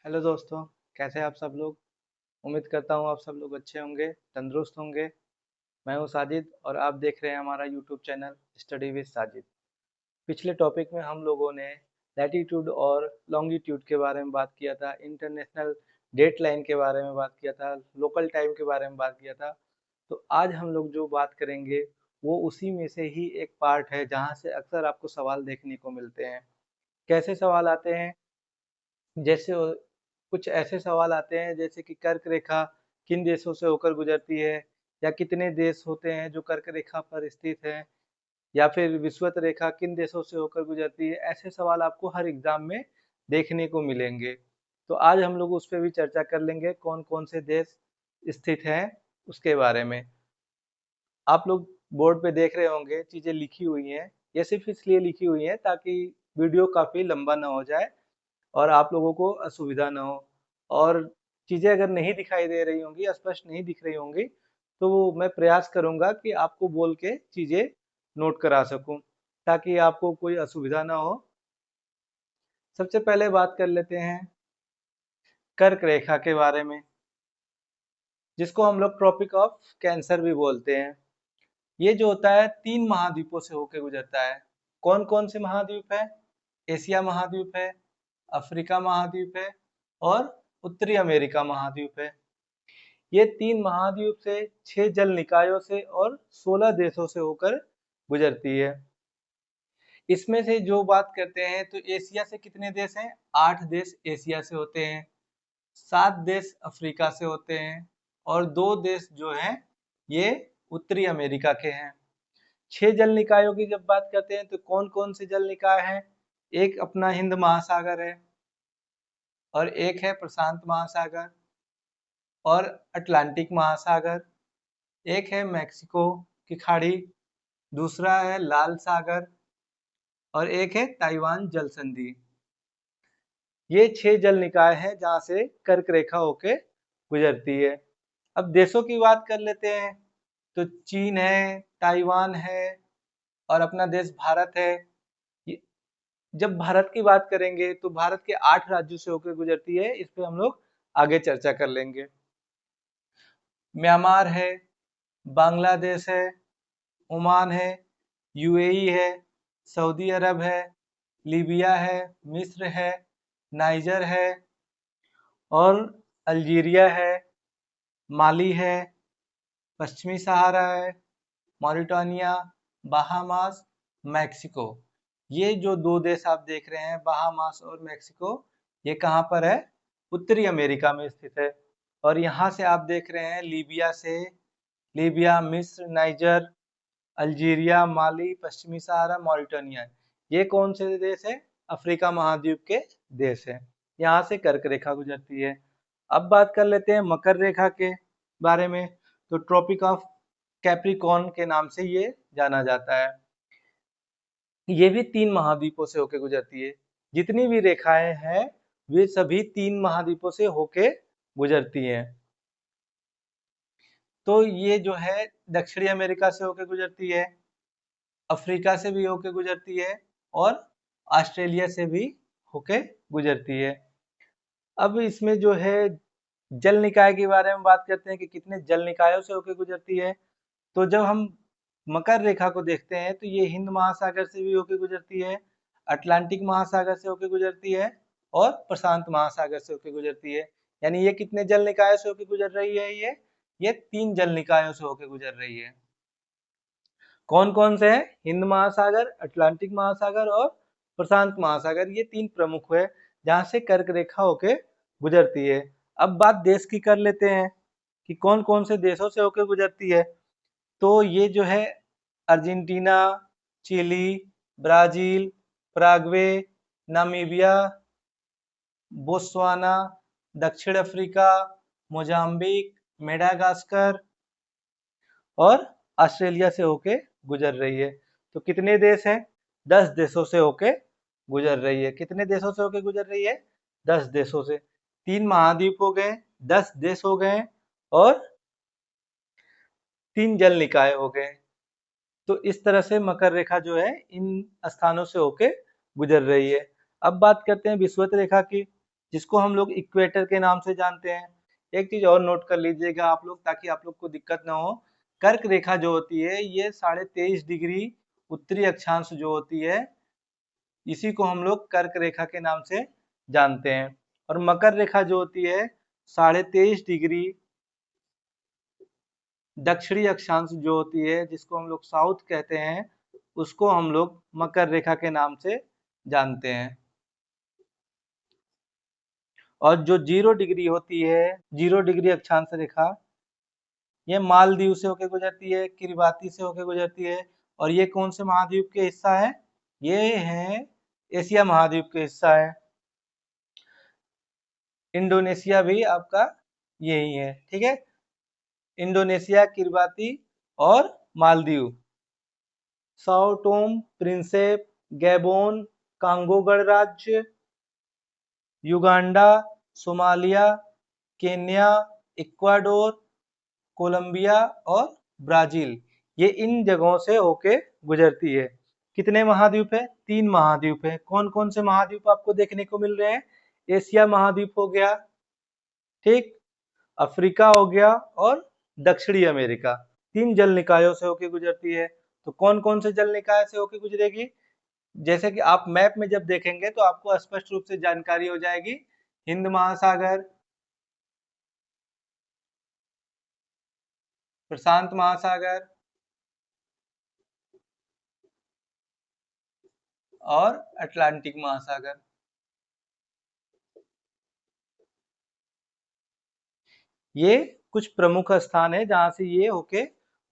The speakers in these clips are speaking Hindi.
हेलो दोस्तों, कैसे हैं आप सब लोग। उम्मीद करता हूँ आप सब लोग अच्छे होंगे, तंदुरुस्त होंगे। मैं हूँ साजिद और आप देख रहे हैं हमारा YouTube channel study with Sajid. पिछले टॉपिक में हम लोगों ने लैटीट्यूड और लॉन्गिट्यूड के बारे में बात किया था, इंटरनेशनल डेट लाइन के बारे में बात किया था, लोकल टाइम के बारे में बात किया था। तो आज हम लोग जो बात करेंगे वो उसी में से ही एक पार्ट है जहाँ से अक्सर आपको सवाल देखने को मिलते हैं। कैसे सवाल आते हैं? जैसे कुछ ऐसे सवाल आते हैं जैसे कि कर्क रेखा किन देशों से होकर गुजरती है, या कितने देश होते हैं जो कर्क रेखा पर स्थित हैं, या फिर विषुवत रेखा किन देशों से होकर गुजरती है। ऐसे सवाल आपको हर एग्जाम में देखने को मिलेंगे। तो आज हम लोग उस पर भी चर्चा कर लेंगे, कौन कौन से देश स्थित हैं उसके बारे में। आप लोग बोर्ड पे देख रहे होंगे चीजें लिखी हुई हैं। ये सिर्फ इसलिए लिखी हुई हैं ताकि वीडियो काफी लंबा ना हो जाए और आप लोगों को असुविधा ना हो। और चीज़ें अगर नहीं दिखाई दे रही होंगी, स्पष्ट नहीं दिख रही होंगी, तो मैं प्रयास करूंगा कि आपको बोल के चीज़ें नोट करा सकूं ताकि आपको कोई असुविधा ना हो। सबसे पहले बात कर लेते हैं कर्क रेखा के बारे में, जिसको हम लोग ट्रॉपिक ऑफ कैंसर भी बोलते हैं। ये जो होता है 3 महाद्वीपों से होकर गुजरता है। कौन कौन से महाद्वीप है? एशिया महाद्वीप है, अफ्रीका महाद्वीप है और उत्तरी अमेरिका महाद्वीप है। ये 3 महाद्वीप से 6 जल निकायों से और 16 देशों से होकर गुजरती है। इसमें से जो बात करते हैं तो एशिया से कितने देश हैं? 8 देश एशिया से होते हैं, 7 देश अफ्रीका से होते हैं और 2 देश जो हैं ये उत्तरी अमेरिका के हैं। 6 जल निकायों की जब बात करते हैं तो कौन कौन से जल निकाय हैं? एक अपना हिंद महासागर है, और एक है प्रशांत महासागर और अटलांटिक महासागर, एक है मैक्सिको की खाड़ी, दूसरा है लाल सागर और एक है ताइवान जल संधि। ये 6 जल निकाय हैं जहाँ से कर्क रेखा होके गुजरती है। अब देशों की बात कर लेते हैं तो चीन है, ताइवान है और अपना देश भारत है। ये- जब भारत की बात करेंगे तो भारत के 8 राज्यों से होकर गुजरती है, इस पे हम लोग आगे चर्चा कर लेंगे। म्यांमार है, बांग्लादेश है, ओमान है, यूएई है, सऊदी अरब है, लीबिया है, मिस्र है, नाइजर है और अल्जीरिया है, माली है, पश्चिमी सहारा है, मॉरिटानिया, बहामास, मैक्सिको। ये जो 2 देश आप देख रहे हैं बहामास और मैक्सिको, ये कहाँ पर है? उत्तरी अमेरिका में स्थित है। और यहाँ से आप देख रहे हैं लीबिया से, लीबिया, मिस्र, नाइजर, अल्जीरिया, माली, पश्चिमी सहारा, मॉरिटानिया, ये कौन से देश है? अफ्रीका महाद्वीप के देश है। यहाँ से कर्क रेखा गुजरती है। अब बात कर लेते हैं मकर रेखा के बारे में। तो ट्रॉपिक ऑफ कैप्रिकॉर्न के नाम से ये जाना जाता है। ये भी 3 महाद्वीपों से होके गुजरती है। जितनी भी रेखाएं हैं वे सभी 3 महाद्वीपों से होके गुजरती हैं। तो ये जो है दक्षिणी अमेरिका से होके गुजरती है, अफ्रीका से भी होके गुजरती है और ऑस्ट्रेलिया से भी होके गुजरती है। अब इसमें जो है जल निकाय के बारे में बात करते हैं कि कितने जल निकायों से होके गुजरती है। तो जब हम मकर रेखा को देखते हैं तो ये हिंद महासागर से भी होके गुजरती है, अटलांटिक महासागर से होके गुजरती है और प्रशांत महासागर से होके गुजरती है। यानी ये कितने जल निकायों से होके गुजर रही है? ये 3 जल निकायों से होके गुजर रही है। कौन कौन से हैं? हिंद महासागर, अटलांटिक महासागर और प्रशांत महासागर, ये 3 प्रमुख है जहाँ से कर्क रेखा होके गुजरती है। अब बात देश की कर लेते हैं कि कौन कौन से देशों से होके गुजरती है। तो ये जो है Argentina, Chile, Brazil, Paraguay, Namibia, Botswana, दक्षिण अफ्रीका, मोजाम्बिक, मेडागास्कर और ऑस्ट्रेलिया से होके गुजर रही है। तो कितने देश हैं? 10 देशों से होके गुजर रही है। कितने देशों से होके गुजर रही है? 10 देशों से। 3 महाद्वीप हो गए, 10 देश हो गए और 3 जल निकाय हो गए। तो इस तरह से मकर रेखा जो है इन स्थानों से होके गुजर रही है। अब बात करते हैं विषुवत रेखा की, जिसको हम लोग इक्वेटर के नाम से जानते हैं। एक चीज और नोट कर लीजिएगा आप लोग, ताकि आप लोग को दिक्कत ना हो। कर्क रेखा जो होती है ये 23.5 डिग्री उत्तरी अक्षांश जो होती है, इसी को हम लोग कर्क रेखा के नाम से जानते हैं। और मकर रेखा जो होती है 23.5 डिग्री दक्षिणी अक्षांश जो होती है, जिसको हम लोग साउथ कहते हैं, उसको हम लोग मकर रेखा के नाम से जानते हैं। और जो 0 डिग्री होती है, 0 डिग्री अक्षांश रेखा, ये मालदीव से होके गुजरती है, किरिबाती से होके गुजरती है। और ये कौन से महाद्वीप के हिस्सा है? ये है एशिया महाद्वीप के हिस्सा है। इंडोनेशिया भी आपका यही है, ठीक है। इंडोनेशिया, किरिबाती और Maldives, Sao Tome, Principe, Gabon, Congo गणराज्य, Uganda, Somalia, Kenya, Ecuador, Colombia और ब्राजील, ये इन जगहों से होके गुजरती है। कितने महाद्वीप है? 3 महाद्वीप है। कौन कौन से महाद्वीप आपको देखने को मिल रहे हैं? एशिया महाद्वीप हो गया, ठीक, अफ्रीका हो गया और दक्षिणी अमेरिका। 3 जल निकायों से होके गुजरती है। तो कौन कौन से जल निकाय से होके गुजरेगी? जैसे कि आप मैप में जब देखेंगे तो आपको स्पष्ट रूप से जानकारी हो जाएगी। हिंद महासागर, प्रशांत महासागर और अटलांटिक महासागर। ये कुछ प्रमुख स्थान है जहां से ये होके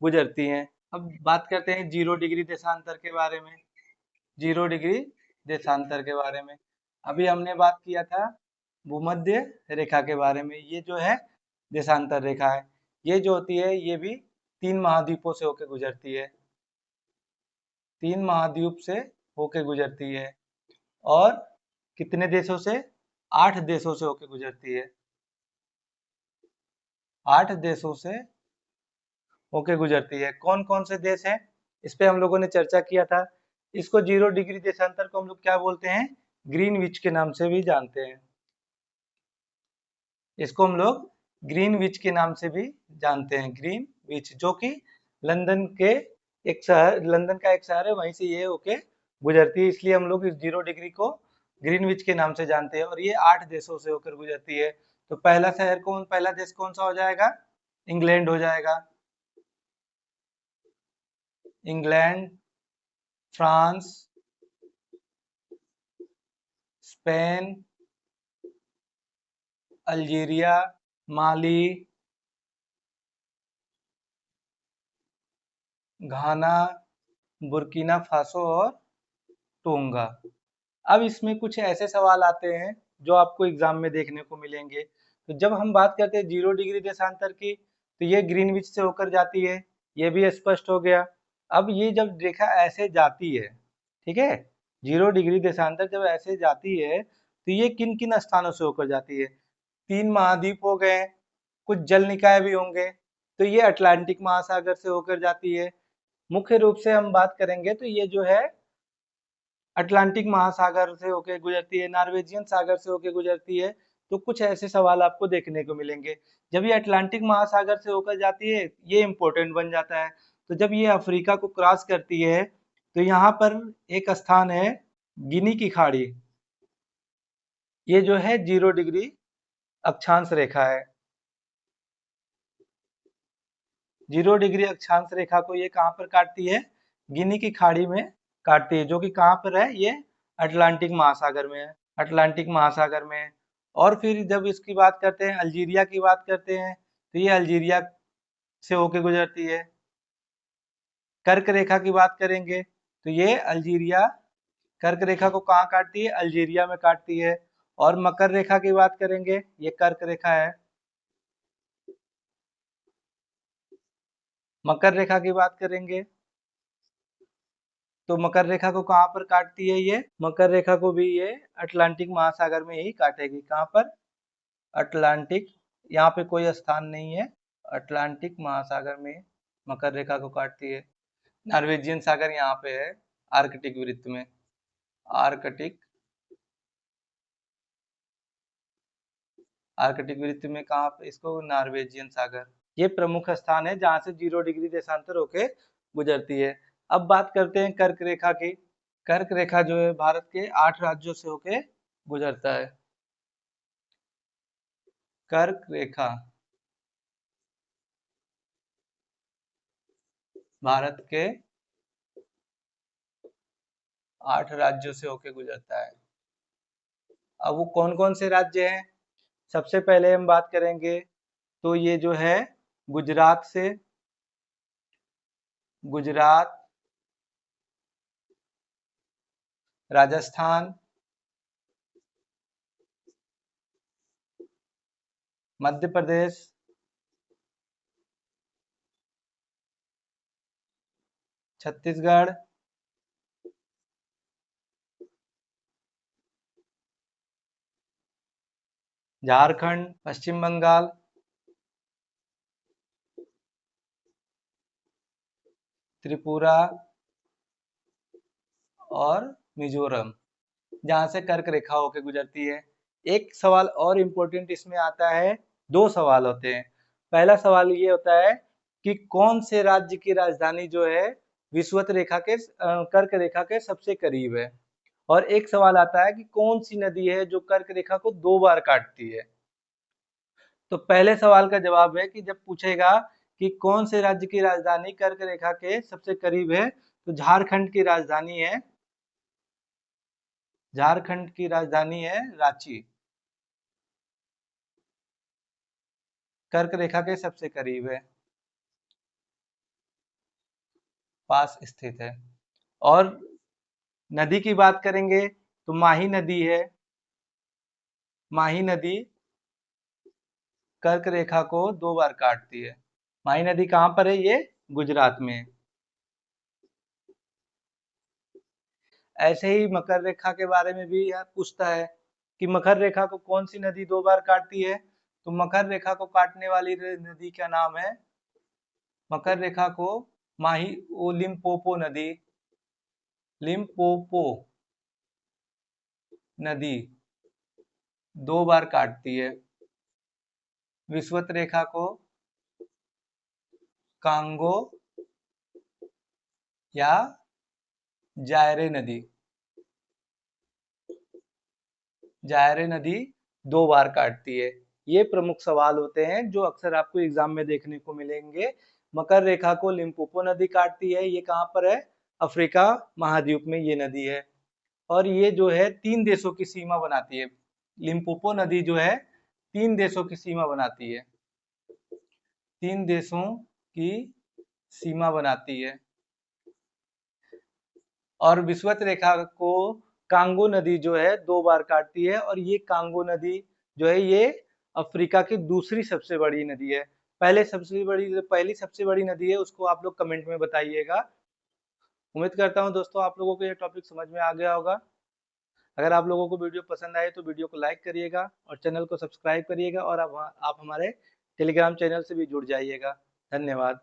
गुजरती हैं। अब बात करते हैं 0 डिग्री देशांतर के बारे में। 0 डिग्री देशांतर के बारे में अभी हमने बात किया था भूमध्य रेखा के बारे में। ये जो है देशांतर रेखा है, ये जो होती है ये भी 3 महाद्वीपों से होके गुजरती है। 3 महाद्वीप से होके गुजरती है। और कितने देशों से? 8 देशों से होके गुजरती है। 8 देशों से होके गुजरती है। कौन कौन से देश हैं? इस पे हम लोगों ने चर्चा किया था। इसको 0 डिग्री देशांतर को हम लोग क्या बोलते हैं? ग्रीनविच के नाम से भी जानते हैं। इसको हम लोग ग्रीनविच के नाम से भी जानते हैं। ग्रीनविच, जो कि लंदन के एक शहर, लंदन का एक शहर है, वहीं से ये होके गुजरती है, इसलिए हम लोग इस 0 डिग्री को ग्रीनविच के नाम से जानते हैं। और ये 8 देशों से होकर गुजरती है। तो पहला देश कौन सा हो जाएगा? इंग्लैंड हो जाएगा। इंग्लैंड, फ्रांस, स्पेन, अल्जीरिया, माली, घाना, बुर्किना फासो और टोंगा। अब इसमें कुछ ऐसे सवाल आते हैं जो आपको एग्जाम में देखने को मिलेंगे। तो जब हम बात करते हैं 0 डिग्री देशांतर की, तो ये ग्रीनविच से होकर जाती है, ये भी स्पष्ट हो गया। अब ये जब रेखा ऐसे जाती है, ठीक है, 0 डिग्री देशांतर जब ऐसे जाती है, तो ये किन किन स्थानों से होकर जाती है? 3 महाद्वीप हो गए, कुछ जल निकाय भी होंगे। तो ये अटलांटिक महासागर से होकर जाती है। मुख्य रूप से हम बात करेंगे तो ये जो है अटलांटिक महासागर से होकर गुजरती है, नॉर्वेजियन सागर से होकर गुजरती है। तो कुछ ऐसे सवाल आपको देखने को मिलेंगे। जब ये अटलांटिक महासागर से होकर जाती है, ये इंपॉर्टेंट बन जाता है। तो जब ये अफ्रीका को क्रॉस करती है, तो यहाँ पर एक स्थान है गिनी की खाड़ी। ये जो है 0 डिग्री अक्षांश रेखा है। 0 डिग्री अक्षांश रेखा को ये कहाँ पर काटती है? गिनी की खाड़ी में काटती है, जो कि कहाँ पर है? ये अटलांटिक महासागर में है। अटलांटिक महासागर में। और फिर जब इसकी बात करते हैं, अल्जीरिया की बात करते हैं, तो ये अल्जीरिया से होके गुजरती है। कर्क रेखा की बात करेंगे तो ये अल्जीरिया कर्क रेखा को कहाँ काटती है? अल्जीरिया में काटती है। और मकर रेखा की बात करेंगे, ये कर्क रेखा है। मकर रेखा की बात करेंगे तो मकर रेखा को कहाँ पर काटती है? ये मकर रेखा को भी ये अटलांटिक महासागर में ही काटेगी। कहाँ पर? अटलांटिक, यहाँ पे कोई स्थान नहीं है, अटलांटिक महासागर में मकर रेखा को काटती है। नॉर्वेजियन सागर यहाँ पे है, आर्कटिक वृत्त में। आर्कटिक आर्कटिक वृत्त में कहाँ पे इसको नॉर्वेजियन सागर, ये प्रमुख स्थान है जहाँ से 0 डिग्री देशांतर होके गुजरती है। अब बात करते हैं कर्क रेखा की। कर्क रेखा जो है भारत के 8 राज्यों से होके गुजरता है। कर्क रेखा भारत के 8 राज्यों से होके गुजरता है। अब वो कौन कौन से राज्य हैं? सबसे पहले हम बात करेंगे तो ये जो है गुजरात से, गुजरात, राजस्थान, मध्य प्रदेश, छत्तीसगढ़, झारखंड, पश्चिम बंगाल, त्रिपुरा और मिजोरम, जहां से कर्क रेखा होकर गुजरती है। एक सवाल और इम्पोर्टेंट इसमें आता है, दो सवाल होते हैं। पहला सवाल ये होता है कि कौन से राज्य की राजधानी जो है विषुवत रेखा के कर्क रेखा के सबसे करीब है, और एक सवाल आता है कि कौन सी नदी है जो कर्क रेखा को 2 बार काटती है। तो पहले सवाल का जवाब है कि जब पूछेगा कि कौन से राज्य की राजधानी कर्क रेखा के सबसे करीब है, तो झारखंड की राजधानी है, झारखंड की राजधानी है रांची, कर्क रेखा के सबसे करीब है, पास स्थित है। और नदी की बात करेंगे तो माही नदी है, माही नदी कर्क रेखा को 2 बार काटती है। माही नदी कहाँ पर है? ये गुजरात में है। ऐसे ही मकर रेखा के बारे में भी यह पूछता है कि मकर रेखा को कौन सी नदी 2 बार काटती है, तो मकर रेखा को काटने वाली नदी का नाम है, मकर रेखा को माही ओ लिम्पोपो नदी, लिम्पोपो नदी 2 बार काटती है। विषुवत रेखा को कांगो या जायरे नदी, जायरे नदी 2 बार काटती है। ये प्रमुख सवाल होते हैं जो अक्सर आपको एग्जाम में देखने को मिलेंगे। मकर रेखा को लिम्पोपो नदी काटती है, ये कहाँ पर है? अफ्रीका महाद्वीप में ये नदी है, और ये जो है 3 देशों की सीमा बनाती है। लिम्पोपो नदी जो है 3 देशों की सीमा बनाती है, 3 देशों की सीमा बनाती है। और विषुवत रेखा को कांगो नदी जो है 2 बार काटती है, और ये कांगो नदी जो है ये अफ्रीका की दूसरी सबसे बड़ी नदी है। पहली सबसे बड़ी नदी है उसको आप लोग कमेंट में बताइएगा। उम्मीद करता हूँ दोस्तों आप लोगों को ये टॉपिक समझ में आ गया होगा। अगर आप लोगों को वीडियो पसंद आए तो वीडियो को लाइक करिएगा और चैनल को सब्सक्राइब करिएगा, और आप हमारे टेलीग्राम चैनल से भी जुड़ जाइएगा। धन्यवाद।